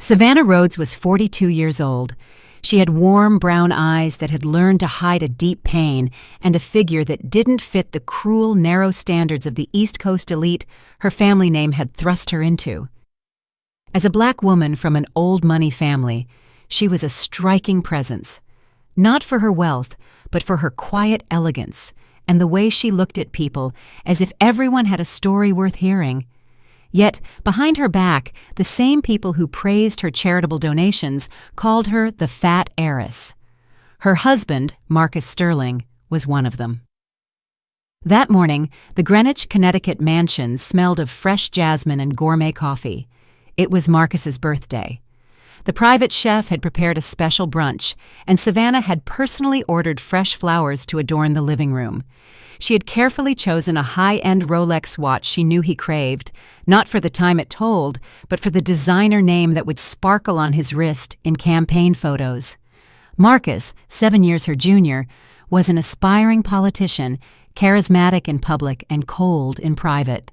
Savannah Rhodes was 42 years old. She had warm brown eyes that had learned to hide a deep pain and a figure that didn't fit the cruel, narrow standards of the East Coast elite her family name had thrust her into. As a black woman from an old money family, she was a striking presence, not for her wealth, but for her quiet elegance and the way she looked at people as if everyone had a story worth hearing. Yet, behind her back, the same people who praised her charitable donations called her the fat heiress. Her husband, Marcus Sterling, was one of them. That morning, the Greenwich, Connecticut mansion smelled of fresh jasmine and gourmet coffee. It was Marcus's birthday. The private chef had prepared a special brunch, and Savannah had personally ordered fresh flowers to adorn the living room. She had carefully chosen a high-end Rolex watch she knew he craved, not for the time it told, but for the designer name that would sparkle on his wrist in campaign photos. Marcus, 7 years her junior, was an aspiring politician, charismatic in public and cold in private.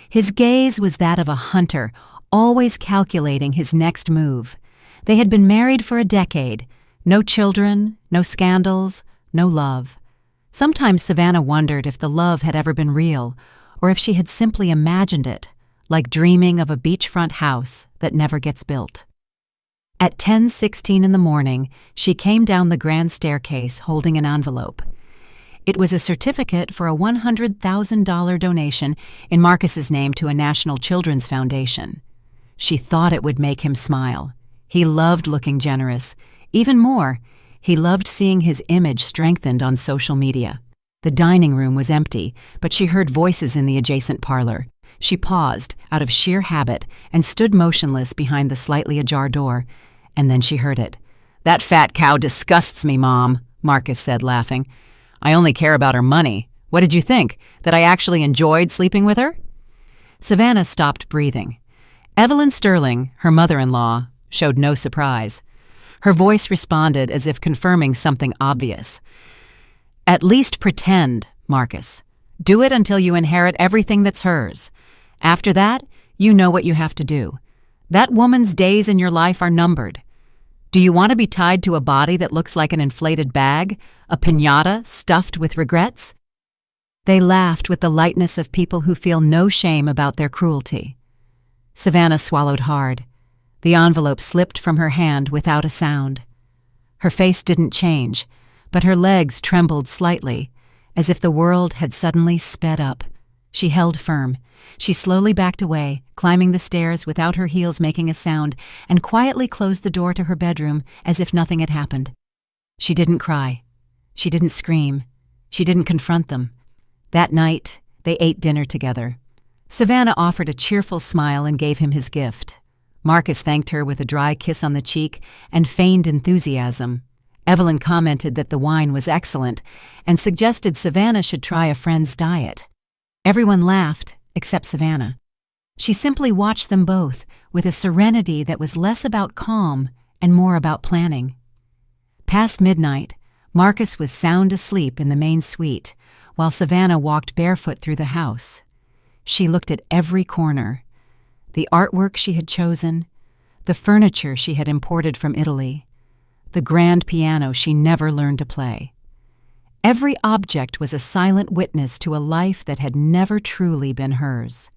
His gaze was that of a hunter, always calculating his next move. They had been married for a decade. No children, no scandals, no love. Sometimes Savannah wondered if the love had ever been real, or if she had simply imagined it, like dreaming of a beachfront house that never gets built. At 10:16 in the morning, she came down the grand staircase holding an envelope. It was a certificate for a $100,000 donation in Marcus's name to a National Children's Foundation. She thought it would make him smile. He loved looking generous. Even more, he loved seeing his image strengthened on social media. The dining room was empty, but she heard voices in the adjacent parlor. She paused, out of sheer habit, and stood motionless behind the slightly ajar door. And then she heard it. "That fat cow disgusts me, Mom," Marcus said, laughing. "I only care about her money. What did you think? That I actually enjoyed sleeping with her?" Savannah stopped breathing. Evelyn Sterling, her mother-in-law, showed no surprise. Her voice responded as if confirming something obvious. "At least pretend, Marcus. Do it until you inherit everything that's hers. After that, you know what you have to do. That woman's days in your life are numbered. Do you want to be tied to a body that looks like an inflated bag, a piñata stuffed with regrets?" They laughed with the lightness of people who feel no shame about their cruelty. Savannah swallowed hard. The envelope slipped from her hand without a sound. Her face didn't change, but her legs trembled slightly, as if the world had suddenly sped up. She held firm. She slowly backed away, climbing the stairs without her heels making a sound, and quietly closed the door to her bedroom as if nothing had happened. She didn't cry. She didn't scream. She didn't confront them. That night, they ate dinner together. Savannah offered a cheerful smile and gave him his gift. Marcus thanked her with a dry kiss on the cheek and feigned enthusiasm. Evelyn commented that the wine was excellent and suggested Savannah should try a friend's diet. Everyone laughed, except Savannah. She simply watched them both with a serenity that was less about calm and more about planning. Past midnight, Marcus was sound asleep in the main suite, while Savannah walked barefoot through the house. She looked at every corner. The artwork she had chosen, the furniture she had imported from Italy, the grand piano she never learned to play. Every object was a silent witness to a life that had never truly been hers.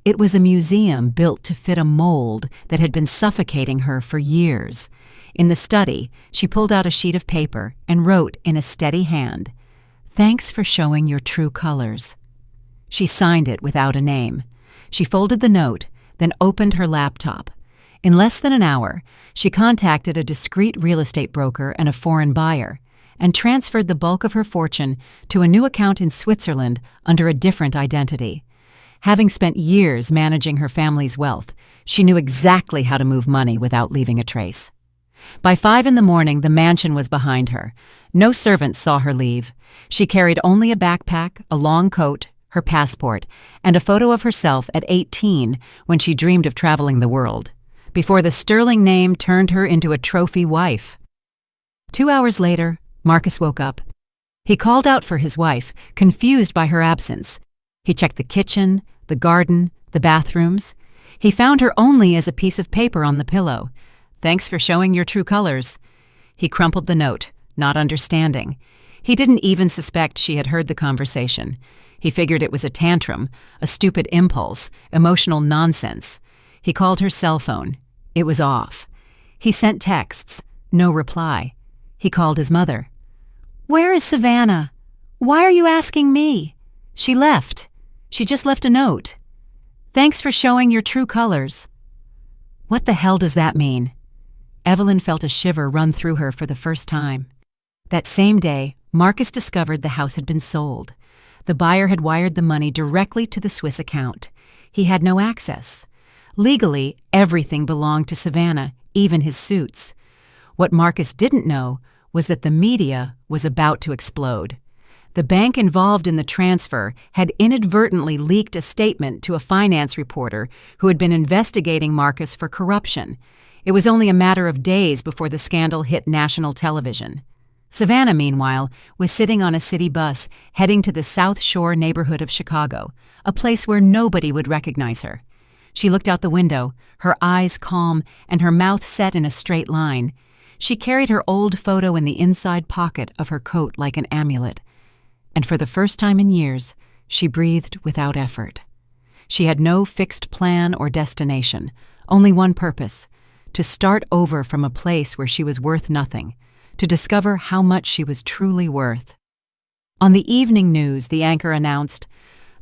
It was a museum built to fit a mold that had been suffocating her for years. In the study, she pulled out a sheet of paper and wrote in a steady hand, "Thanks for showing your true colors." She signed it without a name. She folded the note, then opened her laptop. In less than an hour, she contacted a discreet real estate broker and a foreign buyer, and transferred the bulk of her fortune to a new account in Switzerland under a different identity. Having spent years managing her family's wealth, she knew exactly how to move money without leaving a trace. By 5 in the morning, the mansion was behind her. No servants saw her leave. She carried only a backpack, a long coat, her passport, and a photo of herself at 18 when she dreamed of traveling the world, before the sterling name turned her into a trophy wife. 2 hours later, Marcus woke up. He called out for his wife, confused by her absence. He checked the kitchen, the garden, the bathrooms. He found her only as a piece of paper on the pillow. "Thanks for showing your true colors." He crumpled the note, not understanding. He didn't even suspect she had heard the conversation. He figured it was a tantrum, a stupid impulse, emotional nonsense. He called her cell phone. It was off. He sent texts. No reply. He called his mother. "Where is Savannah? Why are you asking me?" "She left. She just left a note. Thanks for showing your true colors." What the hell does that mean? Evelyn felt a shiver run through her for the first time. That same day, Marcus discovered the house had been sold. The buyer had wired the money directly to the Swiss account. He had no access. Legally, everything belonged to Savannah, even his suits. What Marcus didn't know was that the media was about to explode. The bank involved in the transfer had inadvertently leaked a statement to a finance reporter who had been investigating Marcus for corruption. It was only a matter of days before the scandal hit national television. Savannah, meanwhile, was sitting on a city bus heading to the South Shore neighborhood of Chicago, a place where nobody would recognize her. She looked out the window, her eyes calm and her mouth set in a straight line. She carried her old photo in the inside pocket of her coat like an amulet. And for the first time in years, she breathed without effort. She had no fixed plan or destination, only one purpose: to start over from a place where she was worth nothing, to discover how much she was truly worth. On the evening news, the anchor announced,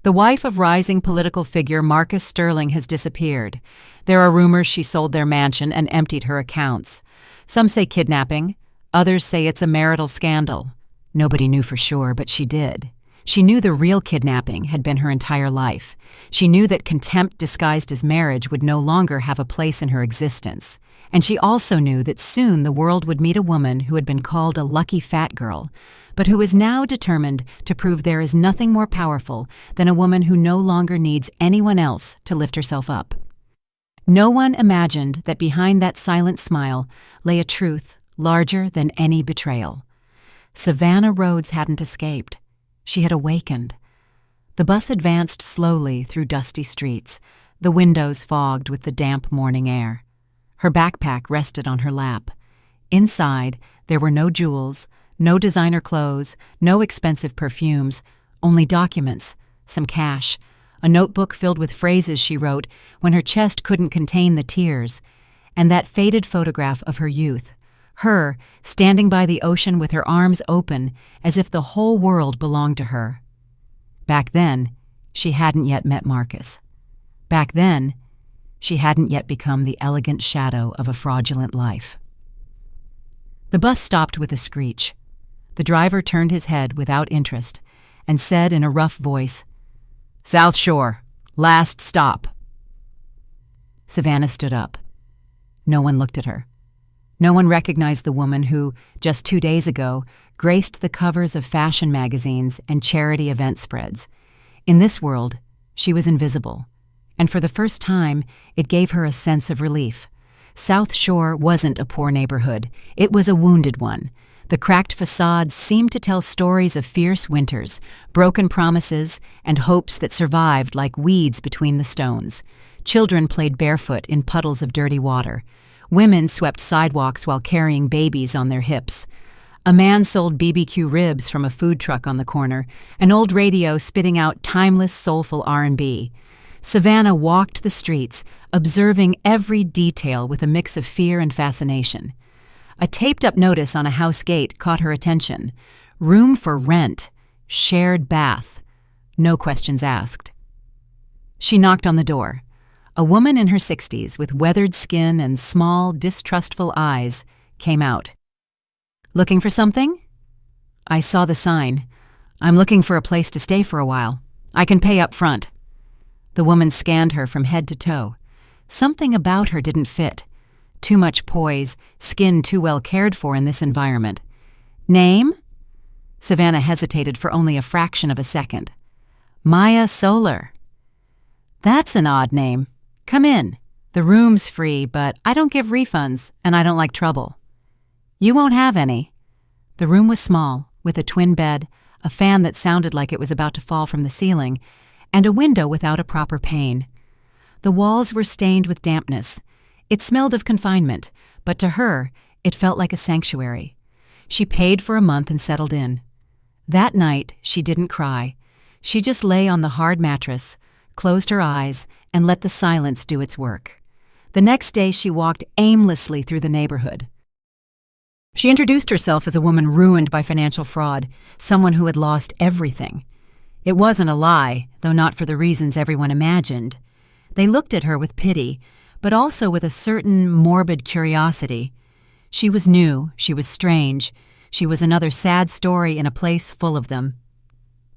"The wife of rising political figure Marcus Sterling has disappeared. There are rumors she sold their mansion and emptied her accounts. Some say kidnapping, others say it's a marital scandal." Nobody knew for sure, but she did. She knew the real kidnapping had been her entire life. She knew that contempt disguised as marriage would no longer have a place in her existence. And she also knew that soon the world would meet a woman who had been called a lucky fat girl, but who is now determined to prove there is nothing more powerful than a woman who no longer needs anyone else to lift herself up. No one imagined that behind that silent smile lay a truth larger than any betrayal. Savannah Rhodes hadn't escaped. She had awakened. The bus advanced slowly through dusty streets, the windows fogged with the damp morning air. Her backpack rested on her lap. Inside, there were no jewels, no designer clothes, no expensive perfumes, only documents, some cash, a notebook filled with phrases she wrote when her chest couldn't contain the tears, and that faded photograph of her youth. Her, standing by the ocean with her arms open as if the whole world belonged to her. Back then, she hadn't yet met Marcus. Back then, she hadn't yet become the elegant shadow of a fraudulent life. The bus stopped with a screech. The driver turned his head without interest and said in a rough voice, "South Shore, last stop." Savannah stood up. No one looked at her. No one recognized the woman who, just 2 days ago, graced the covers of fashion magazines and charity event spreads. In this world, she was invisible, and for the first time, it gave her a sense of relief. South Shore wasn't a poor neighborhood. It was a wounded one. The cracked facades seemed to tell stories of fierce winters, broken promises, and hopes that survived like weeds between the stones. Children played barefoot in puddles of dirty water. Women swept sidewalks while carrying babies on their hips. A man sold BBQ ribs from a food truck on the corner, an old radio spitting out timeless, soulful R&B. Savannah walked the streets, observing every detail with a mix of fear and fascination. A taped-up notice on a house gate caught her attention. Room for rent. Shared bath. No questions asked. She knocked on the door. A woman in her 60s with weathered skin and small, distrustful eyes came out. "Looking for something?" "I saw the sign. I'm looking for a place to stay for a while. I can pay up front." The woman scanned her from head to toe. Something about her didn't fit. Too much poise, skin too well cared for in this environment. "Name?" Savannah hesitated for only a fraction of a second. "Maya Solar." "That's an odd name. Come in. The room's free, but I don't give refunds, and I don't like trouble." "You won't have any." The room was small, with a twin bed, a fan that sounded like it was about to fall from the ceiling, and a window without a proper pane. The walls were stained with dampness. It smelled of confinement, but to her, it felt like a sanctuary. She paid for a month and settled in. That night, she didn't cry. She just lay on the hard mattress, closed her eyes, and let the silence do its work. The next day, she walked aimlessly through the neighborhood. She introduced herself as a woman ruined by financial fraud, someone who had lost everything. It wasn't a lie, though not for the reasons everyone imagined. They looked at her with pity, but also with a certain morbid curiosity. She was new, she was strange, she was another sad story in a place full of them.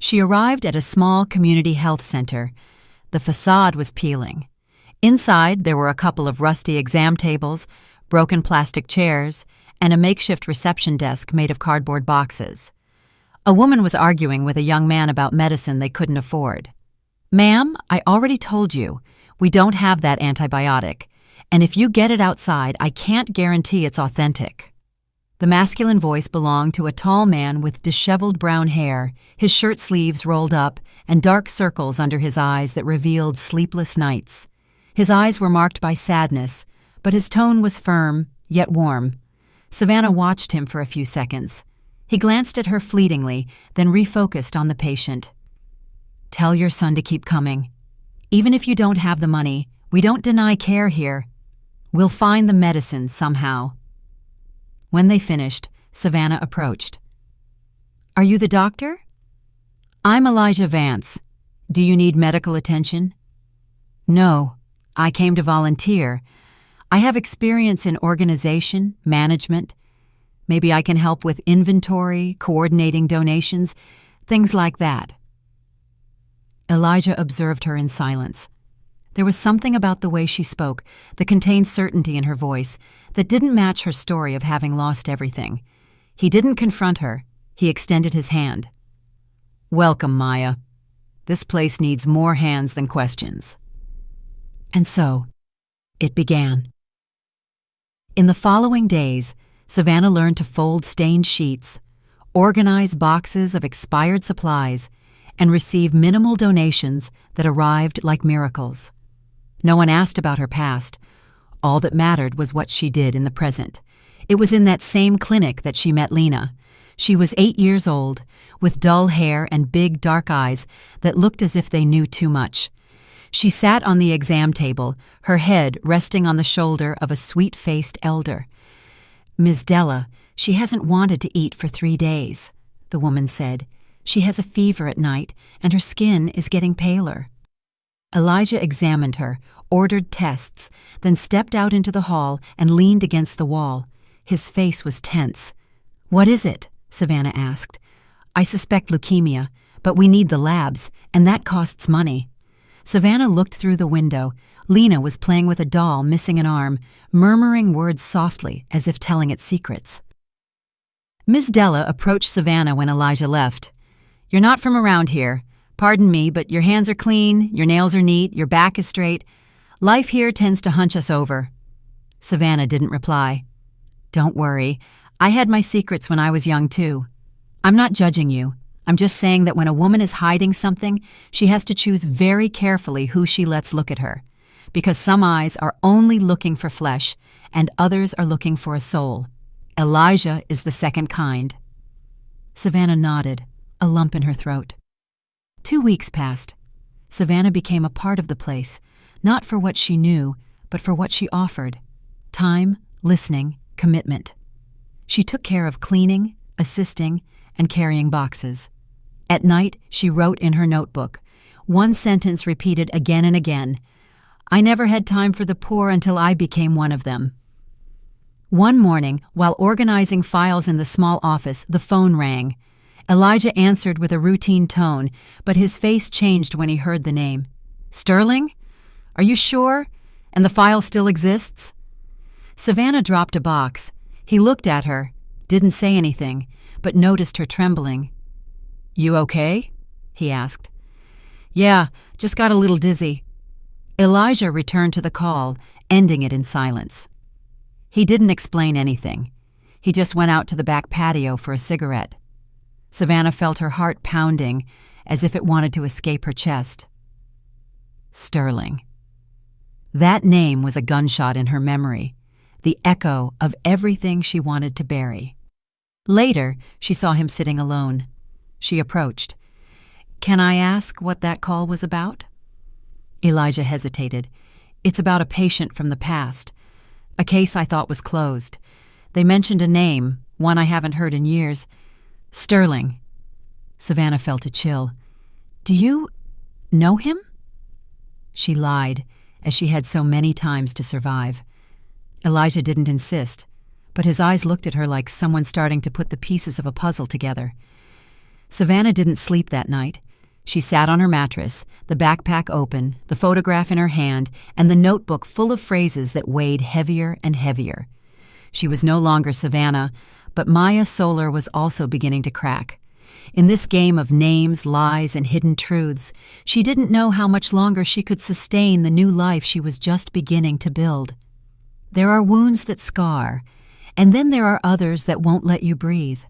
She arrived at a small community health center. The facade was peeling. Inside, there were a couple of rusty exam tables, broken plastic chairs, and a makeshift reception desk made of cardboard boxes. A woman was arguing with a young man about medicine they couldn't afford. "Ma'am, I already told you, we don't have that antibiotic, and if you get it outside, I can't guarantee it's authentic." The masculine voice belonged to a tall man with disheveled brown hair, his shirt sleeves rolled up, and dark circles under his eyes that revealed sleepless nights. His eyes were marked by sadness, but his tone was firm, yet warm. Savannah watched him for a few seconds. He glanced at her fleetingly, then refocused on the patient. "Tell your son to keep coming. Even if you don't have the money, we don't deny care here. We'll find the medicine somehow." When they finished, Savannah approached. "Are you the doctor?" "I'm Elijah Vance. Do you need medical attention?" "No, I came to volunteer. I have experience in organization, management. Maybe I can help with inventory, coordinating donations, things like that." Elijah observed her in silence. There was something about the way she spoke that contained certainty in her voice that didn't match her story of having lost everything. He didn't confront her. He extended his hand. "Welcome, Maya. This place needs more hands than questions." And so, it began. In the following days, Savannah learned to fold stained sheets, organize boxes of expired supplies, and receive minimal donations that arrived like miracles. No one asked about her past. All that mattered was what she did in the present. It was in that same clinic that she met Lena. She was 8 years old, with dull hair and big dark eyes that looked as if they knew too much. She sat on the exam table, her head resting on the shoulder of a sweet-faced elder. "Ms. Della, she hasn't wanted to eat for 3 days," the woman said. "She has a fever at night, and her skin is getting paler." Elijah examined her, ordered tests, then stepped out into the hall and leaned against the wall. His face was tense. "What is it?" Savannah asked. "I suspect leukemia, but we need the labs, and that costs money." Savannah looked through the window. Lena was playing with a doll missing an arm, murmuring words softly as if telling it secrets. Ms. Della approached Savannah when Elijah left. "You're not from around here. Pardon me, but your hands are clean, your nails are neat, your back is straight. Life here tends to hunch us over." Savannah didn't reply. "Don't worry. I had my secrets when I was young, too. I'm not judging you. I'm just saying that when a woman is hiding something, she has to choose very carefully who she lets look at her, because some eyes are only looking for flesh, and others are looking for a soul. Elijah is the second kind." Savannah nodded, a lump in her throat. 2 weeks passed. Savannah became a part of the place, not for what she knew, but for what she offered: time, listening, commitment. She took care of cleaning, assisting, and carrying boxes. At night, she wrote in her notebook, one sentence repeated again and again: "I never had time for the poor until I became one of them." One morning, while organizing files in the small office, the phone rang. Elijah answered with a routine tone, but his face changed when he heard the name. "Sterling? Are you sure? And the file still exists?" Savannah dropped a box. He looked at her, didn't say anything, but noticed her trembling. "You okay?" he asked. "Yeah, just got a little dizzy." Elijah returned to the call, ending it in silence. He didn't explain anything. He just went out to the back patio for a cigarette. Savannah felt her heart pounding, as if it wanted to escape her chest. Sterling. That name was a gunshot in her memory, the echo of everything she wanted to bury. Later, she saw him sitting alone. She approached. "Can I ask what that call was about?" Elijah hesitated. "It's about a patient from the past. A case I thought was closed. They mentioned a name, one I haven't heard in years. Sterling." Savannah felt a chill. "Do you know him?" She lied, as she had so many times to survive. Elijah didn't insist, but his eyes looked at her like someone starting to put the pieces of a puzzle together. Savannah didn't sleep that night. She sat on her mattress, the backpack open, the photograph in her hand, and the notebook full of phrases that weighed heavier and heavier. She was no longer Savannah, but Maya Solar was also beginning to crack. In this game of names, lies, and hidden truths, she didn't know how much longer she could sustain the new life she was just beginning to build. There are wounds that scar, and then there are others that won't let you breathe.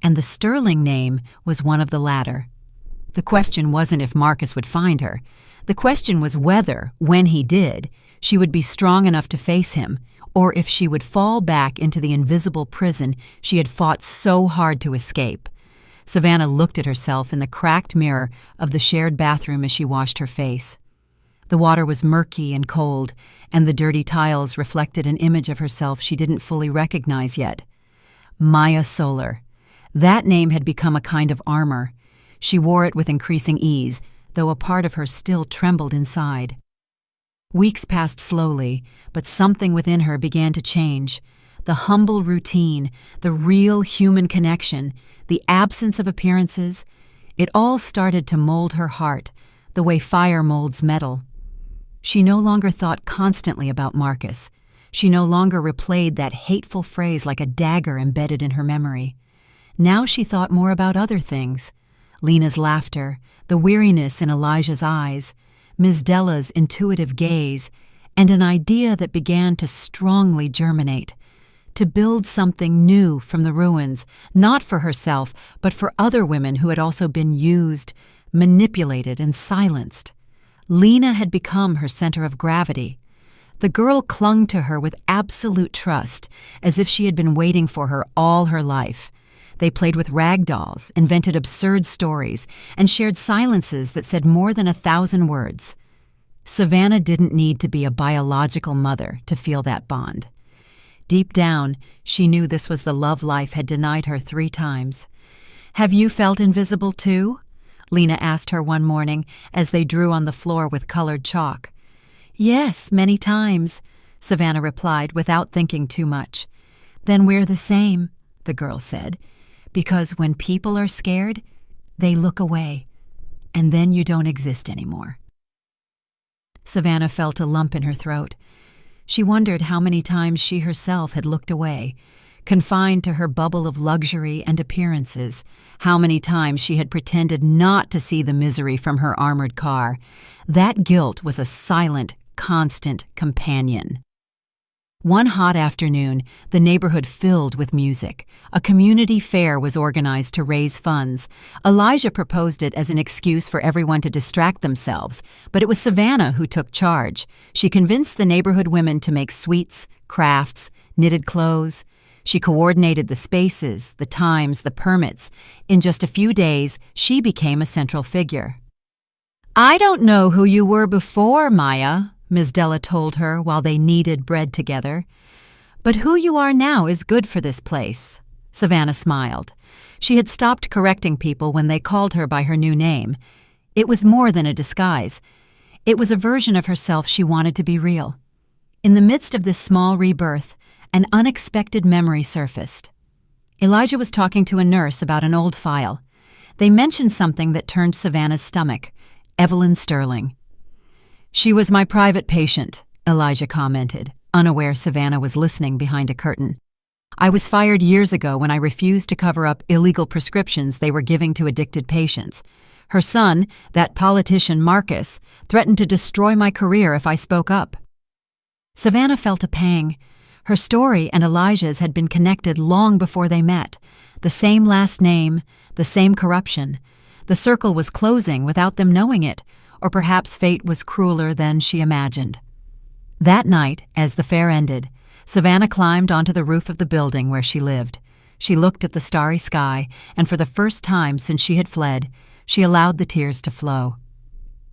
And the Sterling name was one of the latter. The question wasn't if Marcus would find her. The question was whether, when he did, she would be strong enough to face him, or if she would fall back into the invisible prison she had fought so hard to escape. Savannah looked at herself in the cracked mirror of the shared bathroom as she washed her face. The water was murky and cold, and the dirty tiles reflected an image of herself she didn't fully recognize yet. Maya Solar. That name had become a kind of armor. She wore it with increasing ease, though a part of her still trembled inside. Weeks passed slowly, but something within her began to change. The humble routine, the real human connection, the absence of appearances, it all started to mold her heart, the way fire molds metal. She no longer thought constantly about Marcus. She no longer replayed that hateful phrase like a dagger embedded in her memory. Now she thought more about other things. Lena's laughter, the weariness in Elijah's eyes, Ms. Della's intuitive gaze, and an idea that began to strongly germinate. To build something new from the ruins, not for herself, but for other women who had also been used, manipulated, and silenced. Lena had become her center of gravity. The girl clung to her with absolute trust, as if she had been waiting for her all her life. They played with rag dolls, invented absurd stories, and shared silences that said more than 1,000 words. Savannah didn't need to be a biological mother to feel that bond. Deep down, she knew this was the love life had denied her 3 times. "Have you felt invisible too?" Lena asked her one morning as they drew on the floor with colored chalk. "Yes, many times," Savannah replied without thinking too much. "Then we're the same," the girl said. "Because when people are scared, they look away, and then you don't exist anymore." Savannah felt a lump in her throat. She wondered how many times she herself had looked away, confined to her bubble of luxury and appearances, how many times she had pretended not to see the misery from her armored car. That guilt was a silent, constant companion. One hot afternoon, the neighborhood filled with music. A community fair was organized to raise funds. Elijah proposed it as an excuse for everyone to distract themselves, but it was Savannah who took charge. She convinced the neighborhood women to make sweets, crafts, knitted clothes. She coordinated the spaces, the times, the permits. In just a few days, she became a central figure. "I don't know who you were before, Maya," Ms. Della told her while they kneaded bread together. "But who you are now is good for this place." Savannah smiled. She had stopped correcting people when they called her by her new name. It was more than a disguise. It was a version of herself she wanted to be real. In the midst of this small rebirth, an unexpected memory surfaced. Elijah was talking to a nurse about an old file. They mentioned something that turned Savannah's stomach: Evelyn Sterling. "She was my private patient," Elijah commented, unaware Savannah was listening behind a curtain. "I was fired years ago when I refused to cover up illegal prescriptions they were giving to addicted patients. Her son, that politician Marcus, threatened to destroy my career if I spoke up." Savannah felt a pang. Her story and Elijah's had been connected long before they met. The same last name, the same corruption. The circle was closing without them knowing it, or perhaps fate was crueler than she imagined. That night, as the fair ended, Savannah climbed onto the roof of the building where she lived. She looked at the starry sky, and for the first time since she had fled, she allowed the tears to flow.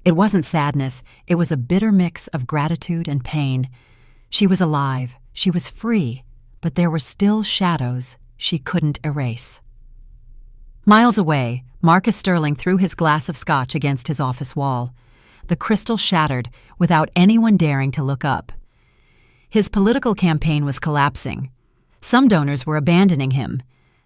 It wasn't sadness, it was a bitter mix of gratitude and pain. She was alive, she was free, but there were still shadows she couldn't erase. Miles away, Marcus Sterling threw his glass of scotch against his office wall. The crystal shattered without anyone daring to look up. His political campaign was collapsing. Some donors were abandoning him.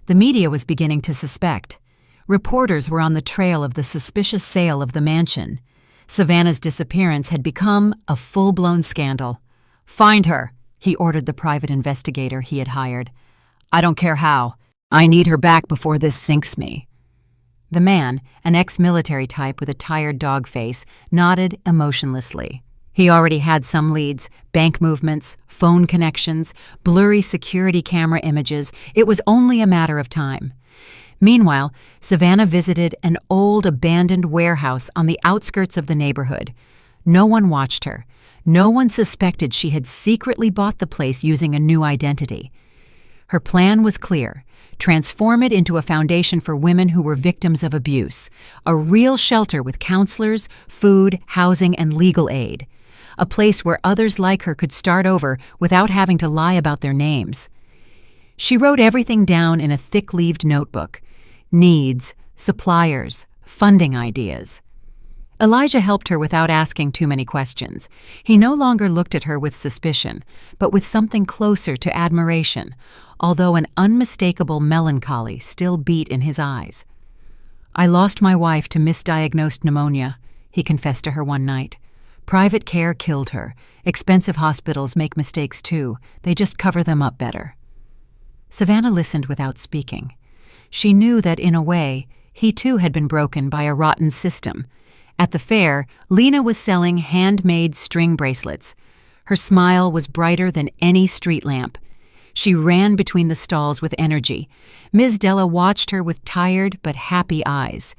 The media was beginning to suspect. Reporters were on the trail of the suspicious sale of the mansion. Savannah's disappearance had become a full-blown scandal. "Find her," he ordered the private investigator he had hired. "I don't care how. I need her back before this sinks me." The man, an ex-military type with a tired dog face, nodded emotionlessly. He already had some leads: bank movements, phone connections, blurry security camera images. It was only a matter of time. Meanwhile, Savannah visited an old abandoned warehouse on the outskirts of the neighborhood. No one watched her. No one suspected she had secretly bought the place using a new identity. Her plan was clear: transform it into a foundation for women who were victims of abuse, a real shelter with counselors, food, housing, and legal aid, a place where others like her could start over without having to lie about their names. She wrote everything down in a thick-leaved notebook: needs, suppliers, funding ideas. Elijah helped her without asking too many questions. He no longer looked at her with suspicion, but with something closer to admiration, although an unmistakable melancholy still beat in his eyes. "I lost my wife to misdiagnosed pneumonia," he confessed to her one night. "Private care killed her. Expensive hospitals make mistakes too. They just cover them up better." Savannah listened without speaking. She knew that, in a way, he too had been broken by a rotten system. At the fair, Lena was selling handmade string bracelets. Her smile was brighter than any street lamp. She ran between the stalls with energy. Ms. Della watched her with tired but happy eyes.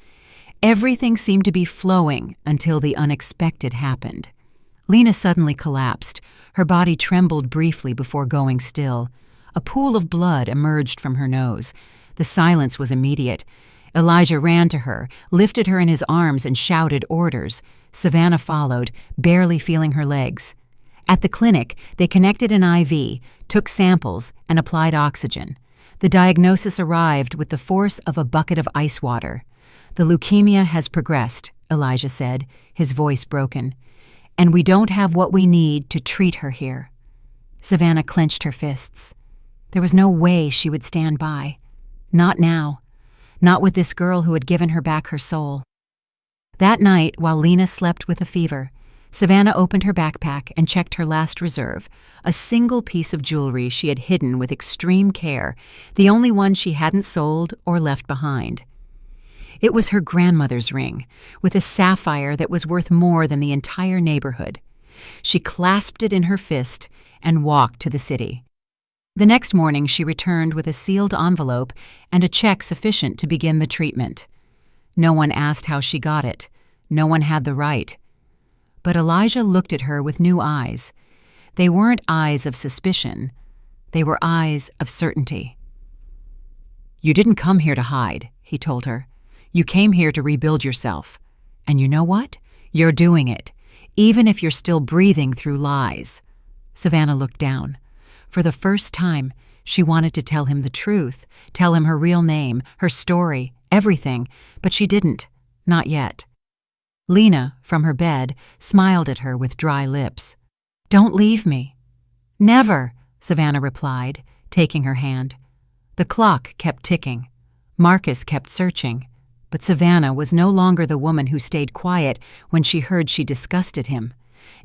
Everything seemed to be flowing until the unexpected happened. Lena suddenly collapsed. Her body trembled briefly before going still. A pool of blood emerged from her nose. The silence was immediate. Elijah ran to her, lifted her in his arms, and shouted orders. Savannah followed, barely feeling her legs. At the clinic, they connected an IV, took samples, and applied oxygen. The diagnosis arrived with the force of a bucket of ice water. "The leukemia has progressed," Elijah said, his voice broken. "And we don't have what we need to treat her here." Savannah clenched her fists. There was no way she would stand by. Not now. Not with this girl who had given her back her soul. That night, while Lena slept with a fever, Savannah opened her backpack and checked her last reserve, a single piece of jewelry she had hidden with extreme care, the only one she hadn't sold or left behind. It was her grandmother's ring, with a sapphire that was worth more than the entire neighborhood. She clasped it in her fist and walked to the city. The next morning she returned with a sealed envelope and a check sufficient to begin the treatment. No one asked how she got it. No one had the right. But Elijah looked at her with new eyes. They weren't eyes of suspicion. They were eyes of certainty. "You didn't come here to hide," he told her. "You came here to rebuild yourself. And you know what? You're doing it, even if you're still breathing through lies." Savannah looked down. For the first time, she wanted to tell him the truth, tell him her real name, her story, everything, but she didn't, not yet. Lena, from her bed, smiled at her with dry lips. "Don't leave me." "Never," Savannah replied, taking her hand. The clock kept ticking. Marcus kept searching. But Savannah was no longer the woman who stayed quiet when she heard she disgusted him.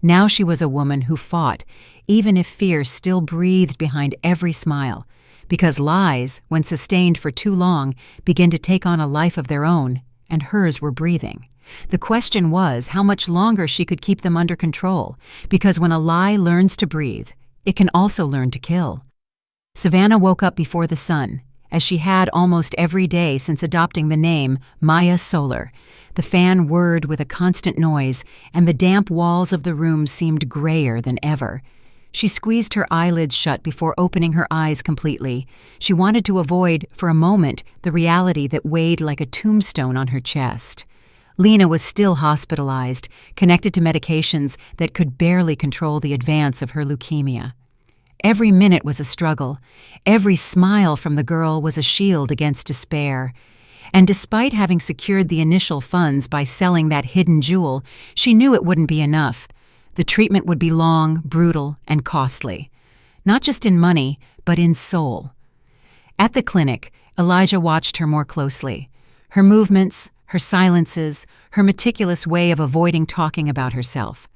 Now she was a woman who fought, even if fear still breathed behind every smile, because lies, when sustained for too long, begin to take on a life of their own, and hers were breathing. The question was how much longer she could keep them under control, because when a lie learns to breathe, it can also learn to kill. Savannah woke up before the sun, as she had almost every day since adopting the name Maya Solar. The fan whirred with a constant noise, and the damp walls of the room seemed grayer than ever. She squeezed her eyelids shut before opening her eyes completely. She wanted to avoid, for a moment, the reality that weighed like a tombstone on her chest. Lena was still hospitalized, connected to medications that could barely control the advance of her leukemia. Every minute was a struggle. Every smile from the girl was a shield against despair. And despite having secured the initial funds by selling that hidden jewel, she knew it wouldn't be enough. The treatment would be long, brutal, and costly. Not just in money, but in soul. At the clinic, Elijah watched her more closely. Her movements, her silences, her meticulous way of avoiding talking about herself.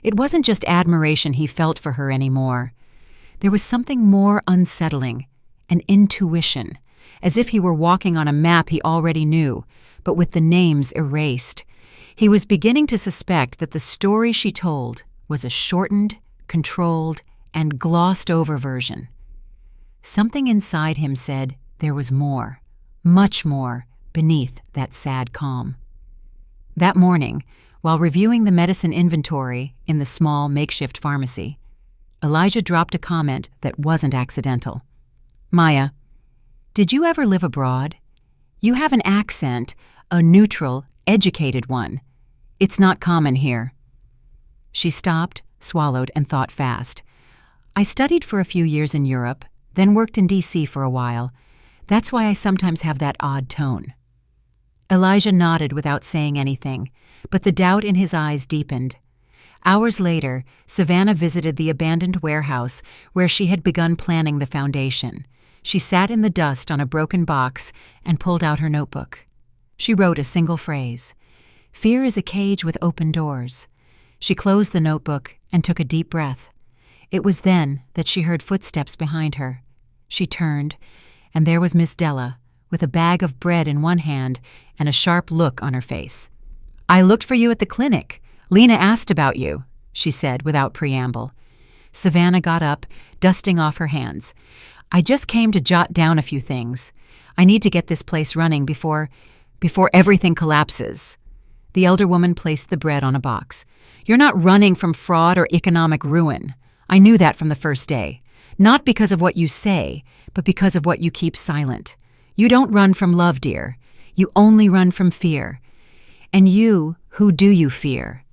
It wasn't just admiration he felt for her anymore. There was something more unsettling, an intuition, as if he were walking on a map he already knew, but with the names erased. He was beginning to suspect that the story she told was a shortened, controlled, and glossed-over version. Something inside him said there was more, much more, beneath that sad calm. That morning, while reviewing the medicine inventory in the small makeshift pharmacy, Elijah dropped a comment that wasn't accidental. "Maya, did you ever live abroad? You have an accent, a neutral, educated one. It's not common here." She stopped, swallowed, and thought fast. "I studied for a few years in Europe, then worked in D.C. for a while. That's why I sometimes have that odd tone." Elijah nodded without saying anything, but the doubt in his eyes deepened. Hours later, Savannah visited the abandoned warehouse where she had begun planning the foundation. She sat in the dust on a broken box and pulled out her notebook. She wrote a single phrase: "Fear is a cage with open doors." She closed the notebook and took a deep breath. It was then that she heard footsteps behind her. She turned, and there was Miss Della, with a bag of bread in one hand and a sharp look on her face. "I looked for you at the clinic. Lena asked about you," she said without preamble. Savannah got up, dusting off her hands. "I just came to jot down a few things. I need to get this place running before everything collapses." The elder woman placed the bread on a box. "You're not running from fraud or economic ruin. I knew that from the first day. Not because of what you say, but because of what you keep silent. You don't run from love, dear. You only run from fear. And you, who do you fear?"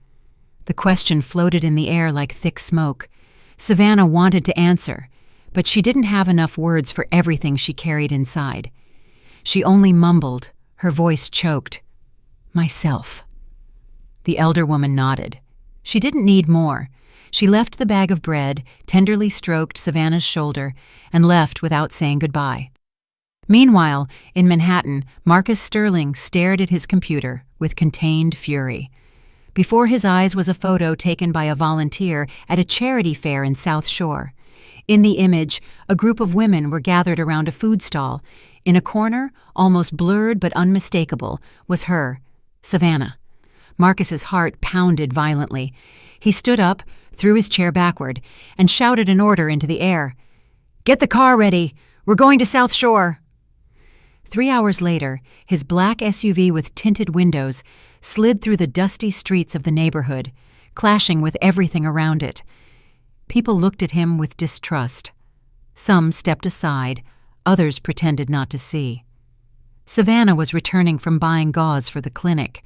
The question floated in the air like thick smoke. Savannah wanted to answer, but she didn't have enough words for everything she carried inside. She only mumbled, her voice choked, "Myself." The elder woman nodded. She didn't need more. She left the bag of bread, tenderly stroked Savannah's shoulder, and left without saying goodbye. Meanwhile, in Manhattan, Marcus Sterling stared at his computer with contained fury. Before his eyes was a photo taken by a volunteer at a charity fair in South Shore. In the image, a group of women were gathered around a food stall. In a corner, almost blurred but unmistakable, was her, Savannah. Marcus's heart pounded violently. He stood up, threw his chair backward, and shouted an order into the air. "Get the car ready! We're going to South Shore!" 3 hours later, his black SUV with tinted windows slid through the dusty streets of the neighborhood, clashing with everything around it. People looked at him with distrust. Some stepped aside, others pretended not to see. Savannah was returning from buying gauze for the clinic.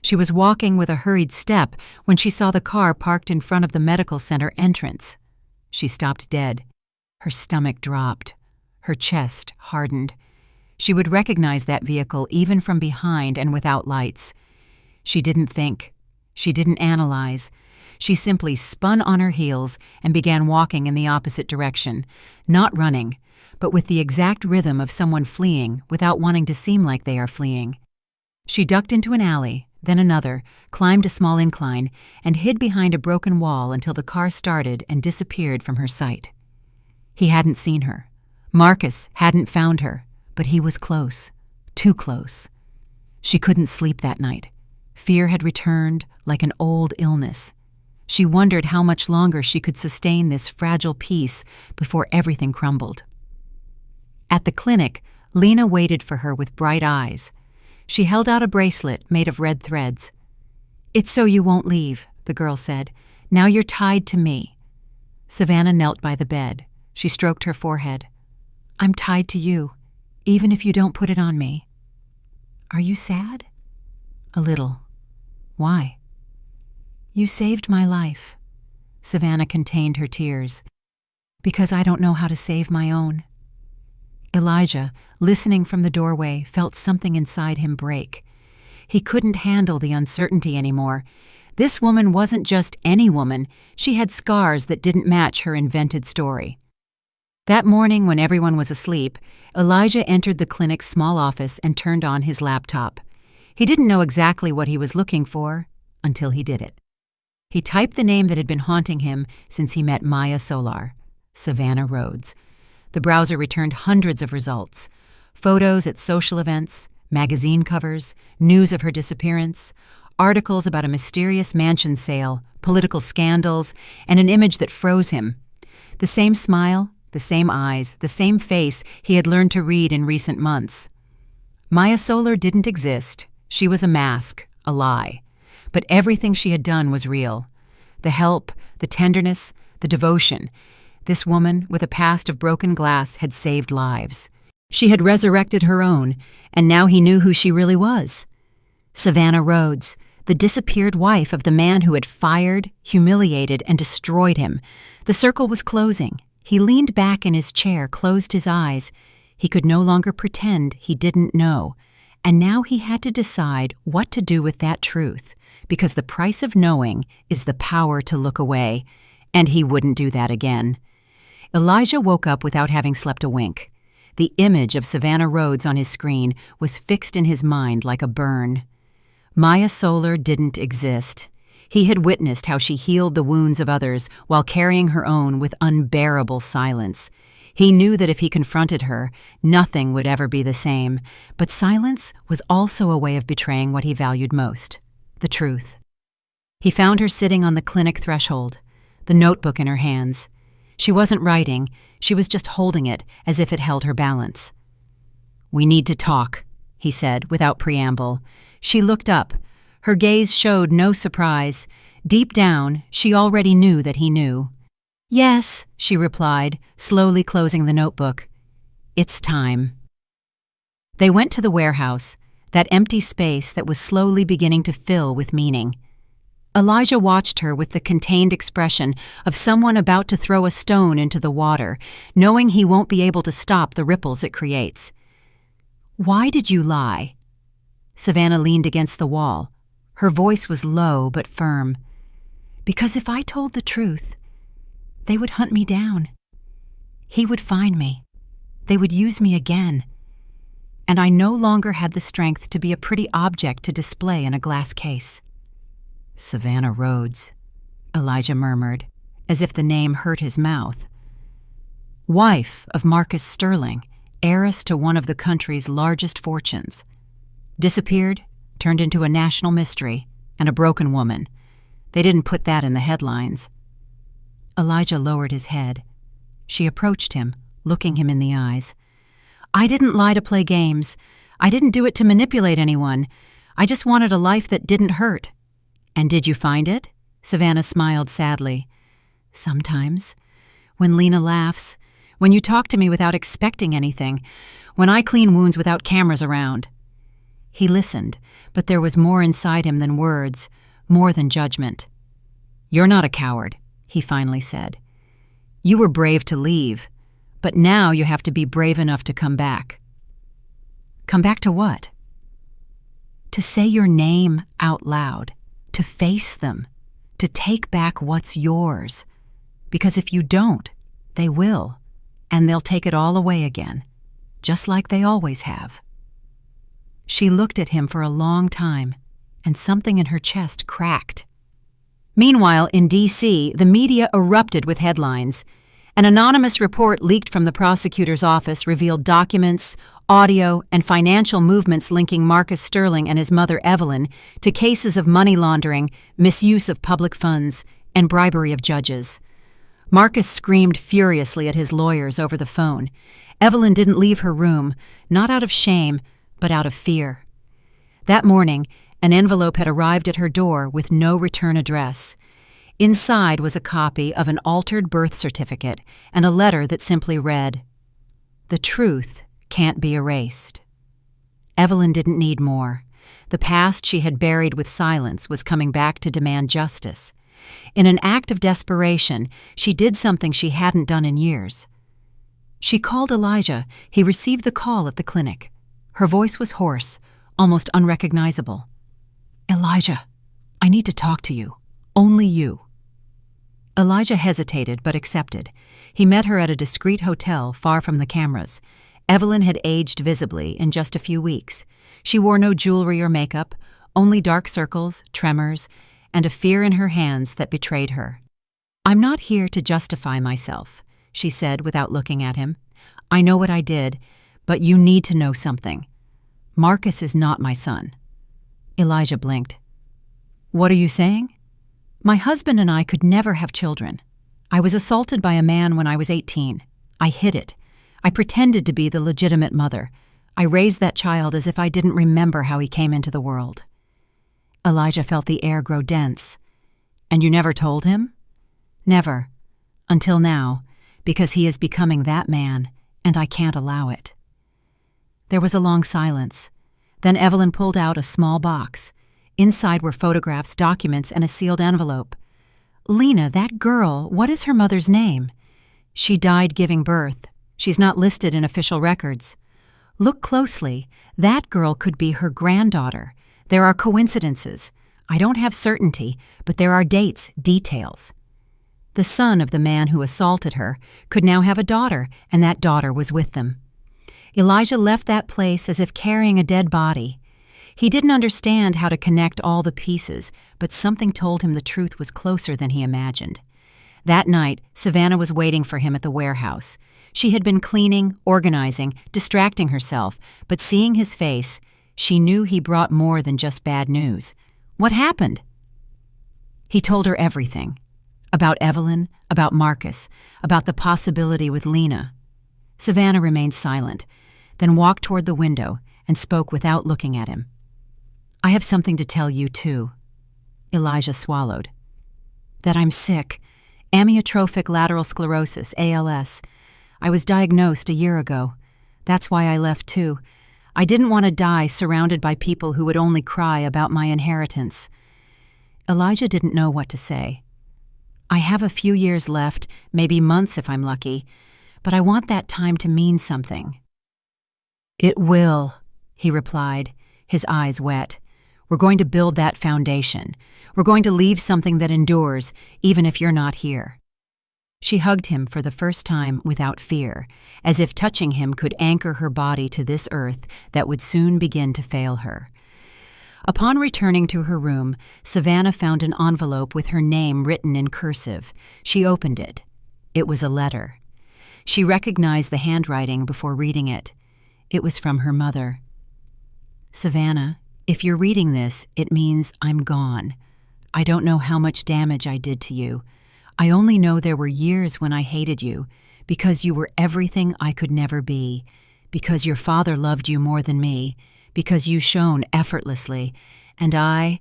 She was walking with a hurried step when she saw the car parked in front of the medical center entrance. She stopped dead. Her stomach dropped. Her chest hardened. She would recognize that vehicle even from behind and without lights. She didn't think. She didn't analyze. She simply spun on her heels and began walking in the opposite direction, not running, but with the exact rhythm of someone fleeing without wanting to seem like they are fleeing. She ducked into an alley, then another, climbed a small incline, and hid behind a broken wall until the car started and disappeared from her sight. He hadn't seen her. Marcus hadn't found her, but he was close, too close. She couldn't sleep that night. Fear had returned like an old illness. She wondered how much longer she could sustain this fragile peace before everything crumbled. At the clinic, Lena waited for her with bright eyes. She held out a bracelet made of red threads. "It's so you won't leave," the girl said. "Now you're tied to me." Savannah knelt by the bed. She stroked her forehead. "I'm tied to you, even if you don't put it on me." "Are you sad?" "A little." "Why?" "You saved my life." Savannah contained her tears. "Because I don't know how to save my own." Elijah, listening from the doorway, felt something inside him break. He couldn't handle the uncertainty anymore. This woman wasn't just any woman. She had scars that didn't match her invented story. That morning, when everyone was asleep, Elijah entered the clinic's small office and turned on his laptop. He didn't know exactly what he was looking for until he did it. He typed the name that had been haunting him since he met Maya Solar, Savannah Rhodes. The browser returned hundreds of results: photos at social events, magazine covers, news of her disappearance, articles about a mysterious mansion sale, political scandals, and an image that froze him. The same smile, the same eyes, the same face he had learned to read in recent months. Maya Solar didn't exist. She was a mask, a lie. But everything she had done was real. The help, the tenderness, the devotion. This woman, with a past of broken glass, had saved lives. She had resurrected her own, and now he knew who she really was. Savannah Rhodes, the disappeared wife of the man who had fired, humiliated, and destroyed him. The circle was closing. He leaned back in his chair, closed his eyes. He could no longer pretend he didn't know. And now he had to decide what to do with that truth, because the price of knowing is the power to look away, and he wouldn't do that again. Elijah woke up without having slept a wink. The image of Savannah Rhodes on his screen was fixed in his mind like a burn. Maya Solar didn't exist. He had witnessed how she healed the wounds of others while carrying her own with unbearable silence. He knew that if he confronted her, nothing would ever be the same, but silence was also a way of betraying what he valued most: the truth. He found her sitting on the clinic threshold, the notebook in her hands. She wasn't writing, she was just holding it as if it held her balance. "We need to talk," he said without preamble. She looked up. Her gaze showed no surprise. Deep down, she already knew that he knew. "Yes," she replied, slowly closing the notebook. "It's time." They went to the warehouse, that empty space that was slowly beginning to fill with meaning. Elijah watched her with the contained expression of someone about to throw a stone into the water, knowing he won't be able to stop the ripples it creates. "Why did you lie?" Savannah leaned against the wall. Her voice was low but firm. "Because if I told the truth, they would hunt me down. He would find me. They would use me again. And I no longer had the strength to be a pretty object to display in a glass case." "Savannah Rhodes," Elijah murmured, as if the name hurt his mouth. "Wife of Marcus Sterling, heiress to one of the country's largest fortunes. Disappeared, turned into a national mystery, and a broken woman. They didn't put that in the headlines." Elijah lowered his head. She approached him, looking him in the eyes. "I didn't lie to play games. I didn't do it to manipulate anyone. I just wanted a life that didn't hurt." "And did you find it?" Savannah smiled sadly. "Sometimes. When Lena laughs. When you talk to me without expecting anything. When I clean wounds without cameras around." He listened, but there was more inside him than words, more than judgment. "You're not a coward," he finally said. "You were brave to leave, but now you have to be brave enough to come back." "Come back to what?" "To say your name out loud. To face them, to take back what's yours. Because if you don't, they will, and they'll take it all away again, just like they always have." She looked at him for a long time, and something in her chest cracked. Meanwhile, in D.C., the media erupted with headlines. An anonymous report leaked from the prosecutor's office revealed documents, audio, and financial movements linking Marcus Sterling and his mother Evelyn to cases of money laundering, misuse of public funds, and bribery of judges. Marcus screamed furiously at his lawyers over the phone. Evelyn didn't leave her room, not out of shame, but out of fear. That morning, an envelope had arrived at her door with no return address. Inside was a copy of an altered birth certificate and a letter that simply read, "The truth can't be erased." Evelyn didn't need more. The past she had buried with silence was coming back to demand justice. In an act of desperation, she did something she hadn't done in years. She called Elijah. He received the call at the clinic. Her voice was hoarse, almost unrecognizable. "Elijah, I need to talk to you. Only you." Elijah hesitated but accepted. He met her at a discreet hotel far from the cameras. Evelyn had aged visibly in just a few weeks. She wore no jewelry or makeup, only dark circles, tremors, and a fear in her hands that betrayed her. "I'm not here to justify myself," she said without looking at him. "I know what I did, but you need to know something. Marcus is not my son." Elijah blinked. "What are you saying?" "My husband and I could never have children. I was assaulted by a man when I was 18. I hid it. I pretended to be the legitimate mother. I raised that child as if I didn't remember how he came into the world." Elijah felt the air grow dense. "And you never told him?" "Never. Until now, because he is becoming that man, and I can't allow it." There was a long silence. Then Evelyn pulled out a small box. Inside were photographs, documents, and a sealed envelope. "Lena, that girl, what is her mother's name?" "She died giving birth. She's not listed in official records." "Look closely. That girl could be her granddaughter. There are coincidences. I don't have certainty, but there are dates, details." The son of the man who assaulted her could now have a daughter, and that daughter was with them. Elijah left that place as if carrying a dead body. He didn't understand how to connect all the pieces, but something told him the truth was closer than he imagined. That night, Savannah was waiting for him at the warehouse. She had been cleaning, organizing, distracting herself, but seeing his face, she knew he brought more than just bad news. "What happened?" He told her everything. About Evelyn, about Marcus, about the possibility with Lena. Savannah remained silent, then walked toward the window and spoke without looking at him. "I have something to tell you, too." Elijah swallowed. "That I'm sick. Amyotrophic lateral sclerosis, ALS. I was diagnosed a year ago. That's why I left, too. I didn't want to die surrounded by people who would only cry about my inheritance." Elijah didn't know what to say. "I have a few years left, maybe months if I'm lucky, but I want that time to mean something." "It will," he replied, his eyes wet. "We're going to build that foundation. We're going to leave something that endures, even if you're not here." She hugged him for the first time without fear, as if touching him could anchor her body to this earth that would soon begin to fail her. Upon returning to her room, Savannah found an envelope with her name written in cursive. She opened it. It was a letter. She recognized the handwriting before reading it. It was from her mother. "Savannah, if you're reading this, it means I'm gone. I don't know how much damage I did to you. I only know there were years when I hated you, because you were everything I could never be, because your father loved you more than me, because you shone effortlessly, and I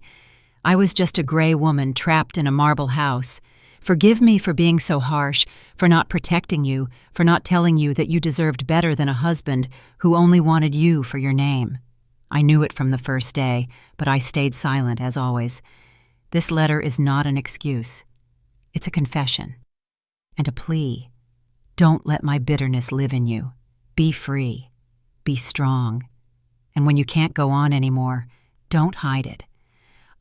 was just a gray woman trapped in a marble house. Forgive me for being so harsh, for not protecting you, for not telling you that you deserved better than a husband who only wanted you for your name. I knew it from the first day, but I stayed silent as always. This letter is not an excuse. It's a confession and a plea. Don't let my bitterness live in you. Be free. Be strong. And when you can't go on anymore, don't hide it.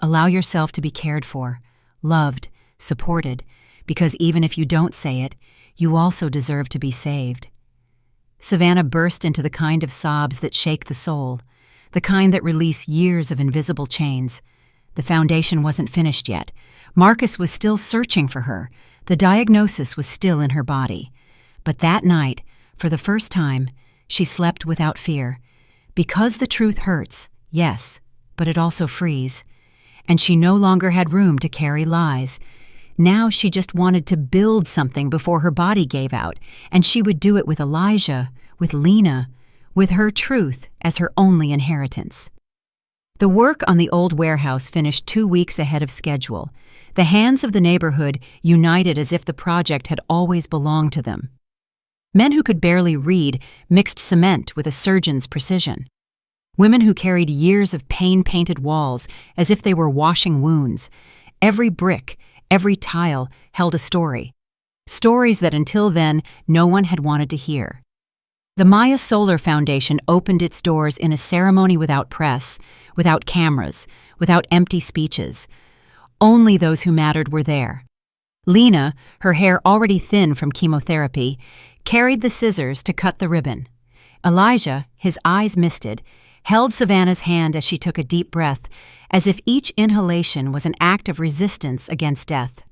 Allow yourself to be cared for, loved, supported, because even if you don't say it, you also deserve to be saved." Savannah burst into the kind of sobs that shake the soul, the kind that release years of invisible chains. The foundation wasn't finished yet. Marcus was still searching for her. The diagnosis was still in her body. But that night, for the first time, she slept without fear. Because the truth hurts, yes, but it also frees. And she no longer had room to carry lies. Now she just wanted to build something before her body gave out, and she would do it with Elijah, with Lena, with her truth as her only inheritance. The work on the old warehouse finished 2 weeks ahead of schedule. The hands of the neighborhood united as if the project had always belonged to them. Men who could barely read mixed cement with a surgeon's precision. Women who carried years of pain-painted walls as if they were washing wounds. Every brick, every tile held a story. Stories that until then no one had wanted to hear. The Maya Solar Foundation opened its doors in a ceremony without press, without cameras, without empty speeches. Only those who mattered were there. Lena, her hair already thin from chemotherapy, carried the scissors to cut the ribbon. Elijah, his eyes misted, held Savannah's hand as she took a deep breath, as if each inhalation was an act of resistance against death.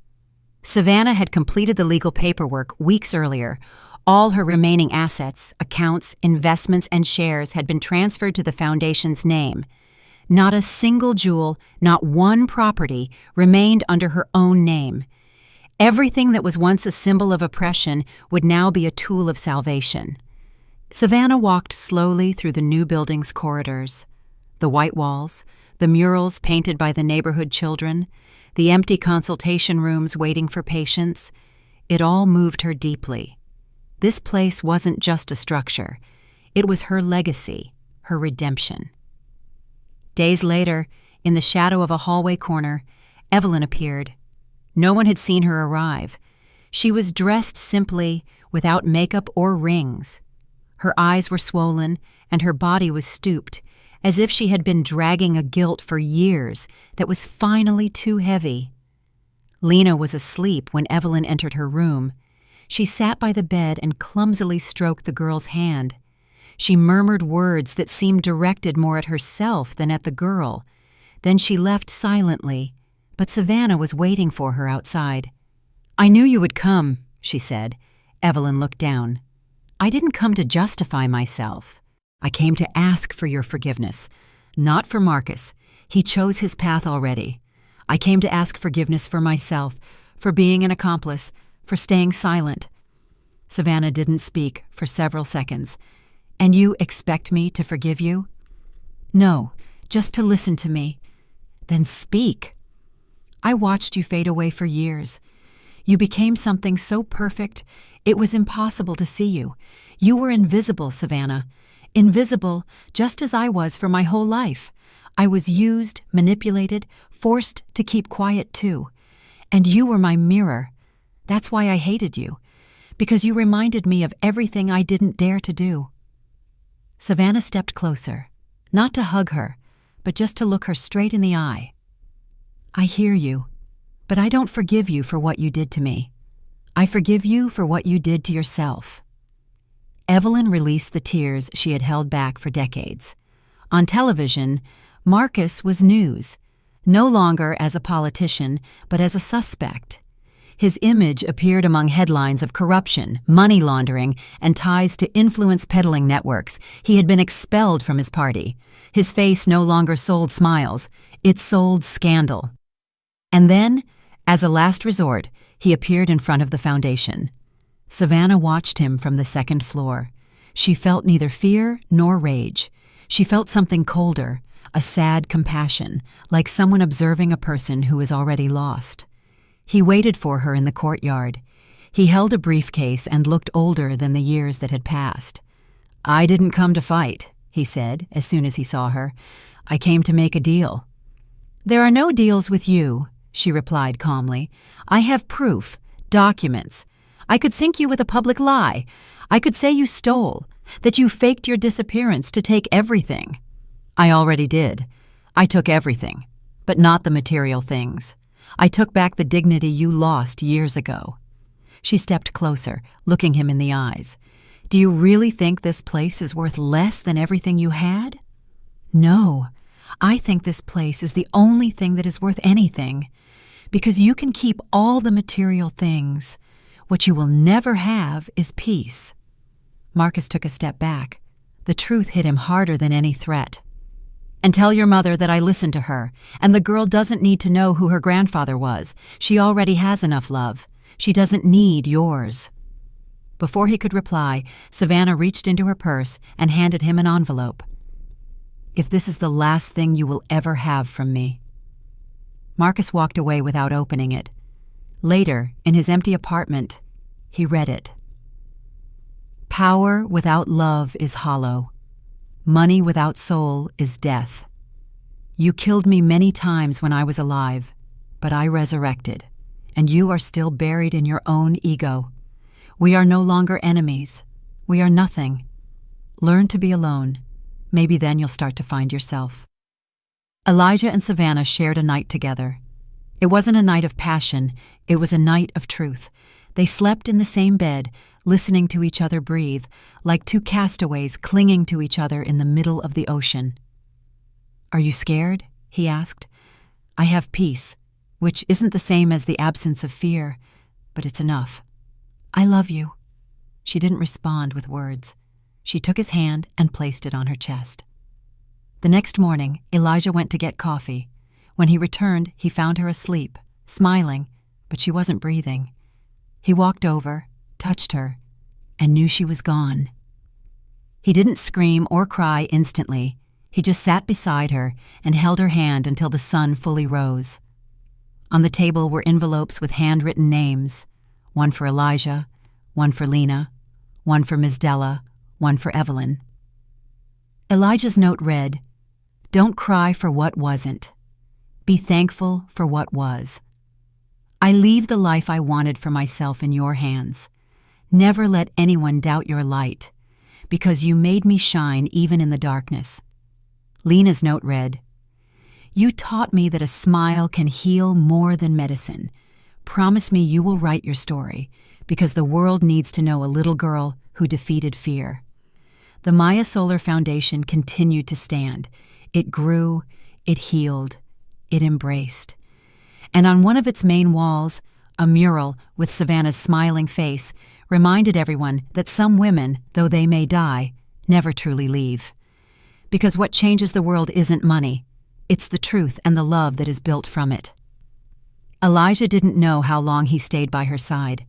Savannah had completed the legal paperwork weeks earlier. All her remaining assets, accounts, investments, and shares had been transferred to the foundation's name. Not a single jewel, not one property, remained under her own name. Everything that was once a symbol of oppression would now be a tool of salvation. Savannah walked slowly through the new building's corridors. The white walls, the murals painted by the neighborhood children, the empty consultation rooms waiting for patients, it all moved her deeply. This place wasn't just a structure. It was her legacy, her redemption. Days later, in the shadow of a hallway corner, Evelyn appeared. No one had seen her arrive. She was dressed simply, without makeup or rings. Her eyes were swollen, and her body was stooped, as if she had been dragging a guilt for years that was finally too heavy. Lena was asleep when Evelyn entered her room. She sat by the bed and clumsily stroked the girl's hand. She murmured words that seemed directed more at herself than at the girl. Then she left silently, but Savannah was waiting for her outside. "I knew you would come," she said. Evelyn looked down. "I didn't come to justify myself. I came to ask for your forgiveness. Not for Marcus. He chose his path already. I came to ask forgiveness for myself, for being an accomplice, for staying silent." Savannah didn't speak for several seconds. "And you expect me to forgive you?" "No, just to listen to me." "Then speak." "I watched you fade away for years. You became something so perfect, it was impossible to see you. You were invisible, Savannah. Invisible, just as I was for my whole life. I was used, manipulated, forced to keep quiet too. And you were my mirror. That's why I hated you, because you reminded me of everything I didn't dare to do." Savannah stepped closer, not to hug her, but just to look her straight in the eye. "I hear you, but I don't forgive you for what you did to me. I forgive you for what you did to yourself." Evelyn released the tears she had held back for decades. On television, Marcus was news, no longer as a politician, but as a suspect. His image appeared among headlines of corruption, money laundering, and ties to influence peddling networks. He had been expelled from his party. His face no longer sold smiles. It sold scandal. And then, as a last resort, he appeared in front of the foundation. Savannah watched him from the second floor. She felt neither fear nor rage. She felt something colder, a sad compassion, like someone observing a person who is already lost. He waited for her in the courtyard. He held a briefcase and looked older than the years that had passed. "I didn't come to fight," he said as soon as he saw her. "I came to make a deal." "There are no deals with you," she replied calmly. "I have proof, documents. I could sink you with a public lie. I could say you stole, that you faked your disappearance to take everything." "I already did. I took everything, but not the material things. I took back the dignity you lost years ago." She stepped closer, looking him in the eyes. "Do you really think this place is worth less than everything you had?" "No, I think this place is the only thing that is worth anything, because you can keep all the material things. What you will never have is peace." Marcus took a step back. The truth hit him harder than any threat. And tell your mother that I listened to her, and the girl doesn't need to know who her grandfather was. She already has enough love. She doesn't need yours." Before he could reply, Savannah reached into her purse and handed him an envelope. "If this is the last thing you will ever have from me." Marcus walked away without opening it. Later, in his empty apartment, he read it. "Power without love is hollow. Money without soul is death. You killed me many times when I was alive, but I resurrected, and you are still buried in your own ego. We are no longer enemies. We are nothing. Learn to be alone. Maybe then you'll start to find yourself." Elijah and Savannah shared a night together. It wasn't a night of passion, it was a night of truth. They slept in the same bed, listening to each other breathe, like two castaways clinging to each other in the middle of the ocean. "Are you scared?" he asked. "I have peace, which isn't the same as the absence of fear, but it's enough. I love you." She didn't respond with words. She took his hand and placed it on her chest. The next morning, Elijah went to get coffee. When he returned, he found her asleep, smiling, but she wasn't breathing. He walked over, touched her, and knew she was gone. He didn't scream or cry instantly. He just sat beside her and held her hand until the sun fully rose. On the table were envelopes with handwritten names, one for Elijah, one for Lena, one for Ms. Della, one for Evelyn. Elijah's note read, "Don't cry for what wasn't. Be thankful for what was. I leave the life I wanted for myself in your hands. Never let anyone doubt your light, because you made me shine even in the darkness." Lena's note read, "You taught me that a smile can heal more than medicine. Promise me you will write your story, because the world needs to know a little girl who defeated fear." The Maya Solar Foundation continued to stand. It grew, it healed, it embraced. And on one of its main walls, a mural with Savannah's smiling face reminded everyone that some women, though they may die, never truly leave. Because what changes the world isn't money, it's the truth and the love that is built from it. Elijah didn't know how long he stayed by her side.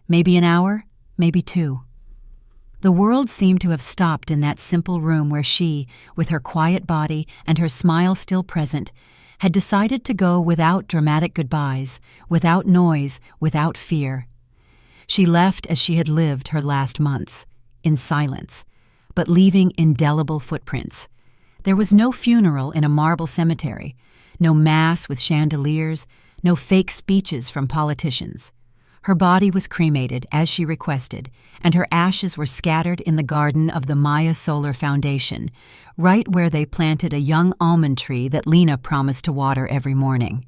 Maybe an hour, maybe 2. The world seemed to have stopped in that simple room where she, with her quiet body and her smile still present, had decided to go without dramatic goodbyes, without noise, without fear. She left as she had lived her last months, in silence, but leaving indelible footprints. There was no funeral in a marble cemetery, no mass with chandeliers, no fake speeches from politicians. Her body was cremated, as she requested, and her ashes were scattered in the garden of the Maya Solar Foundation, right where they planted a young almond tree that Lena promised to water every morning.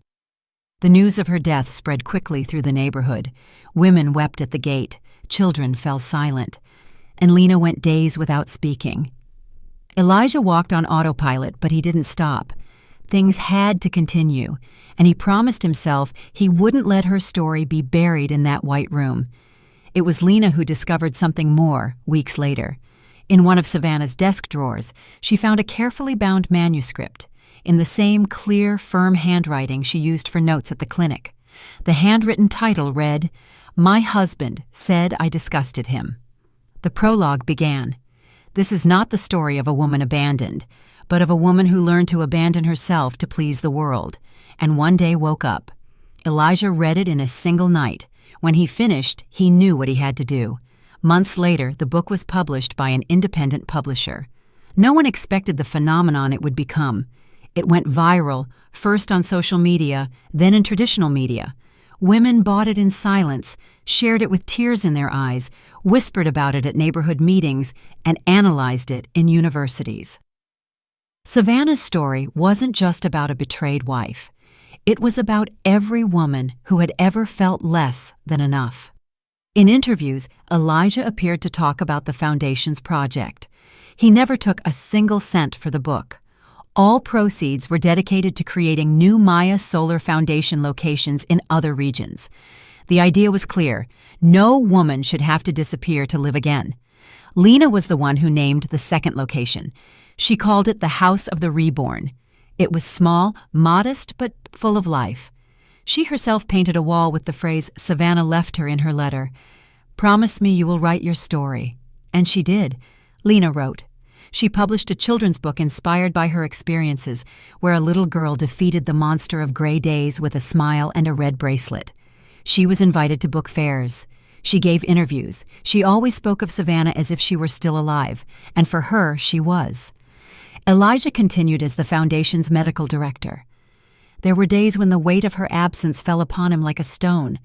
The news of her death spread quickly through the neighborhood. Women wept at the gate, children fell silent, and Lena went days without speaking. Elijah walked on autopilot, but he didn't stop. Things had to continue, and he promised himself he wouldn't let her story be buried in that white room. It was Lena who discovered something more weeks later. In one of Savannah's desk drawers, she found a carefully bound manuscript, in the same clear, firm handwriting she used for notes at the clinic. The handwritten title read, "My husband said I disgusted him." The prologue began, "This is not the story of a woman abandoned, but of a woman who learned to abandon herself to please the world, and one day woke up." Elijah read it in a single night. When he finished, he knew what he had to do. Months later, the book was published by an independent publisher. No one expected the phenomenon it would become. It went viral, first on social media, then in traditional media. Women bought it in silence, shared it with tears in their eyes, whispered about it at neighborhood meetings, and analyzed it in universities. Savannah's story wasn't just about a betrayed wife. It was about every woman who had ever felt less than enough. In interviews, Elijah appeared to talk about the Foundation's project. He never took a single cent for the book. All proceeds were dedicated to creating new Maya Solar Foundation locations in other regions. The idea was clear: no woman should have to disappear to live again. Lena was the one who named the second location. She called it the House of the Reborn. It was small, modest, but full of life. She herself painted a wall with the phrase Savannah left her in her letter. "Promise me you will write your story." And she did. Lena wrote. She published a children's book inspired by her experiences, where a little girl defeated the monster of gray days with a smile and a red bracelet. She was invited to book fairs. She gave interviews. She always spoke of Savannah as if she were still alive, and for her, she was. Elijah continued as the foundation's medical director. There were days when the weight of her absence fell upon him like a stone,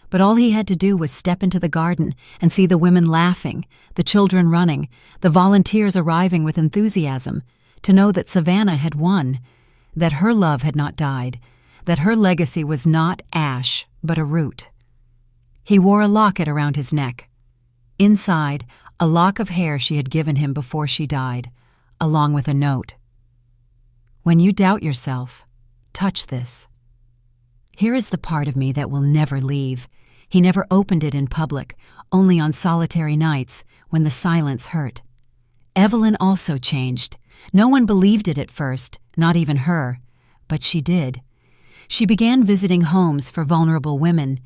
but all he had to do was step into the garden and see the women laughing, the children running, the volunteers arriving with enthusiasm, to know that Savannah had won, that her love had not died, that her legacy was not ash, but a root. He wore a locket around his neck. Inside, a lock of hair she had given him before she died, along with a note. "When you doubt yourself, touch this. Here is the part of me that will never leave." He never opened it in public, only on solitary nights when the silence hurt. Evelyn also changed. No one believed it at first, not even her, but she did. She began visiting homes for vulnerable women.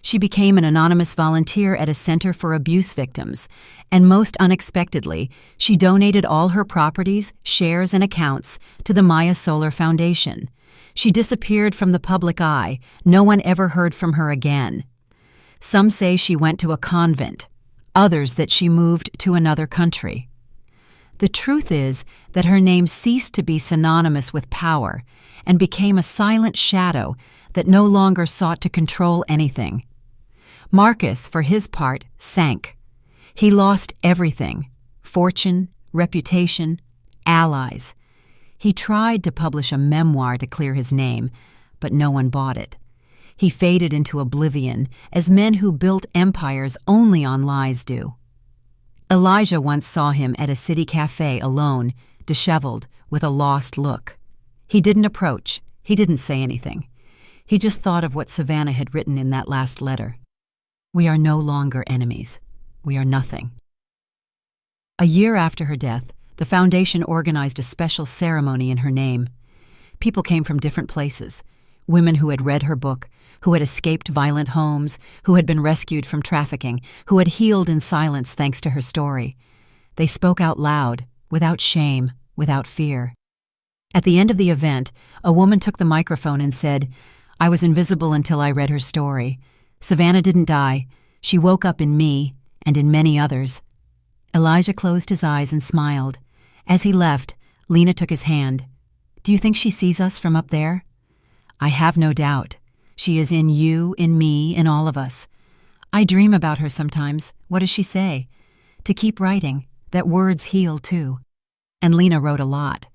She became an anonymous volunteer at a center for abuse victims, and most unexpectedly, she donated all her properties, shares, and accounts to the Maya Solar Foundation. She disappeared from the public eye. No one ever heard from her again. Some say she went to a convent, others that she moved to another country. The truth is that her name ceased to be synonymous with power and became a silent shadow that no longer sought to control anything. Marcus, for his part, sank. He lost everything: fortune, reputation, allies. He tried to publish a memoir to clear his name, but no one bought it. He faded into oblivion, as men who built empires only on lies do. Elijah once saw him at a city cafe alone, disheveled, with a lost look. He didn't approach. He didn't say anything. He just thought of what Savannah had written in that last letter. "We are no longer enemies. We are nothing." A year after her death, the foundation organized a special ceremony in her name. People came from different places. Women who had read her book, who had escaped violent homes, who had been rescued from trafficking, who had healed in silence thanks to her story. They spoke out loud, without shame, without fear. At the end of the event, a woman took the microphone and said, "I was invisible until I read her story. Savannah didn't die. She woke up in me and in many others." Elijah closed his eyes and smiled. As he left, Lena took his hand. "Do you think she sees us from up there?" "I have no doubt. She is in you, in me, in all of us. I dream about her sometimes. What does she say?" "To keep writing, that words heal too." And Lena wrote a lot.